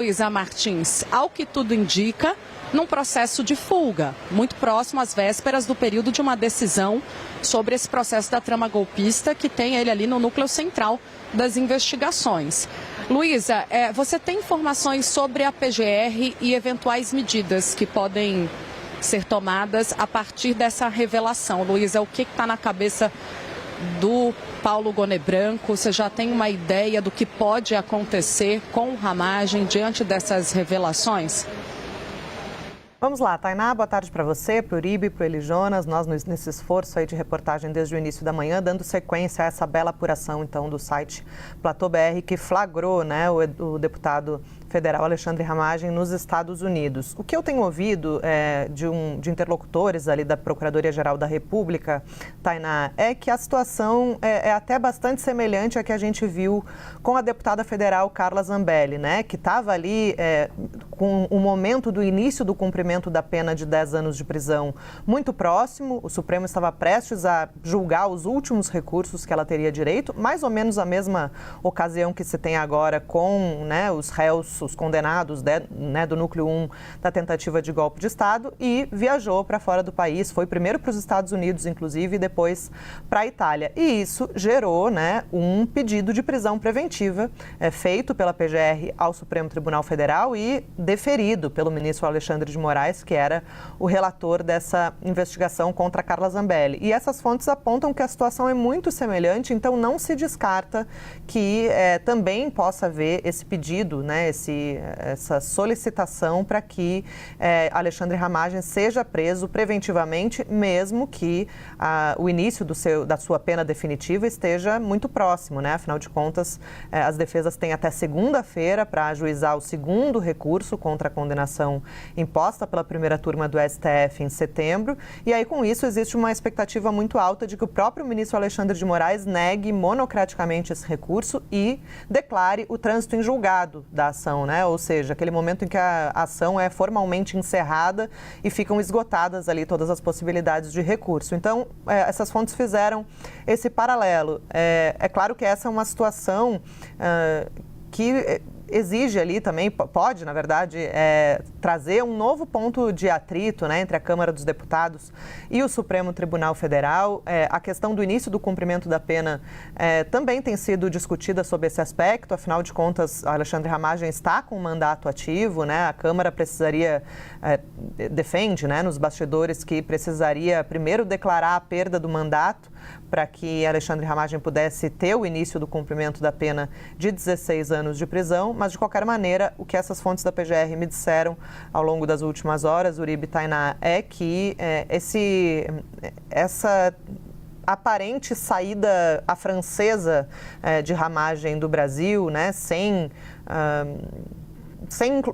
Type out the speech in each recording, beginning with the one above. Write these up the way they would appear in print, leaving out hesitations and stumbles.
Luísa Martins, ao que tudo indica, num processo de fuga, muito próximo às vésperas do período de uma decisão sobre esse processo da trama golpista que tem ele ali no núcleo central das investigações. Luísa, você tem informações sobre a PGR e eventuais medidas que podem ser tomadas a partir dessa revelação? Luísa, o que está na cabeça do Paulo Goné Branco? Você já tem uma ideia do que pode acontecer com o Ramagem diante dessas revelações? Vamos lá, Tainá, boa tarde para você, para o Uribe, para o Eli Jonas, nós nesse esforço aí de reportagem desde o início da manhã, dando sequência a essa bela apuração, então, do site Platô BR, que flagrou, né, o deputado federal Alexandre Ramagem nos Estados Unidos. O que eu tenho ouvido de interlocutores ali da Procuradoria-Geral da República, Tainá, é que a situação é até bastante semelhante à que a gente viu com a deputada federal Carla Zambelli, né, que estava ali com o momento do início do cumprimento da pena de 10 anos de prisão muito próximo. O Supremo estava prestes a julgar os últimos recursos que ela teria direito, mais ou menos a mesma ocasião que se tem agora com, né, os réus, os condenados, né, do núcleo 1 da tentativa de golpe de Estado, e viajou para fora do país, foi primeiro para os Estados Unidos, inclusive, e depois para a Itália. E isso gerou, né, um pedido de prisão preventiva feito pela PGR ao Supremo Tribunal Federal e deferido pelo ministro Alexandre de Moraes, que era o relator dessa investigação contra Carla Zambelli. E essas fontes apontam que a situação é muito semelhante, então não se descarta que também possa haver esse pedido, né, essa solicitação para que Alexandre Ramagem seja preso preventivamente, mesmo que o início da sua pena definitiva esteja muito próximo, né? Afinal de contas, as defesas têm até segunda-feira para ajuizar o segundo recurso contra a condenação imposta pela primeira turma do STF em setembro, e aí com isso existe uma expectativa muito alta de que o próprio ministro Alexandre de Moraes negue monocraticamente esse recurso e declare o trânsito em julgado da ação, né? Ou seja, aquele momento em que a ação é formalmente encerrada e ficam esgotadas ali todas as possibilidades de recurso. Então, essas fontes fizeram esse paralelo. É claro que essa é uma situação que exige ali também, pode, na verdade, trazer um novo ponto de atrito, né, entre a Câmara dos Deputados e o Supremo Tribunal Federal. A questão do início do cumprimento da pena também tem sido discutida sob esse aspecto. Afinal de contas, Alexandre Ramagem está com um mandato ativo, né? A Câmara precisaria, defende, né, nos bastidores, que precisaria primeiro declarar a perda do mandato para que Alexandre Ramagem pudesse ter o início do cumprimento da pena de 16 anos de prisão, mas de qualquer maneira, o que essas fontes da PGR me disseram ao longo das últimas horas, Uribe e Tainá, é que essa aparente saída à francesa de Ramagem do Brasil, né, sem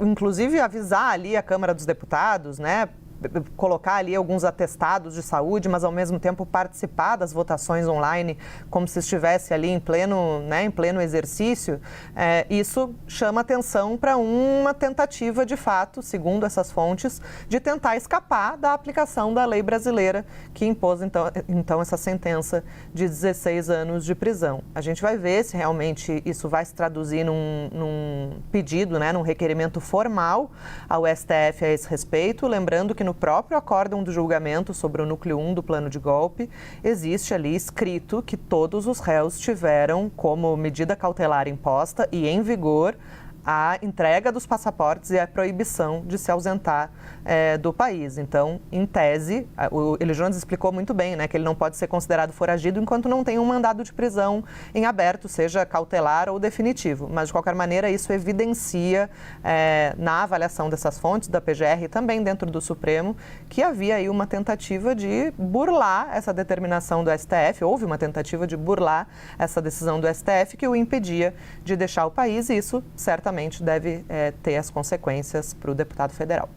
inclusive avisar ali a Câmara dos Deputados, né, colocar ali alguns atestados de saúde, mas ao mesmo tempo participar das votações online como se estivesse ali em pleno exercício, isso chama atenção para uma tentativa de fato, segundo essas fontes, de tentar escapar da aplicação da lei brasileira que impôs então essa sentença de 16 anos de prisão. A gente vai ver se realmente isso vai se traduzir num pedido, né, num requerimento formal ao STF a esse respeito, lembrando que no próprio acórdão do julgamento sobre o núcleo 1 do plano de golpe, existe ali escrito que todos os réus tiveram como medida cautelar imposta e em vigor a entrega dos passaportes e a proibição de se ausentar do país. Então, em tese, o Eli Jonas explicou muito bem, né, que ele não pode ser considerado foragido enquanto não tem um mandado de prisão em aberto, seja cautelar ou definitivo. Mas, de qualquer maneira, isso evidencia, na avaliação dessas fontes da PGR e também dentro do Supremo, que havia aí uma tentativa de burlar essa determinação do STF, houve uma tentativa de burlar essa decisão do STF que o impedia de deixar o país, e isso certamente deve ter as consequências para o deputado federal.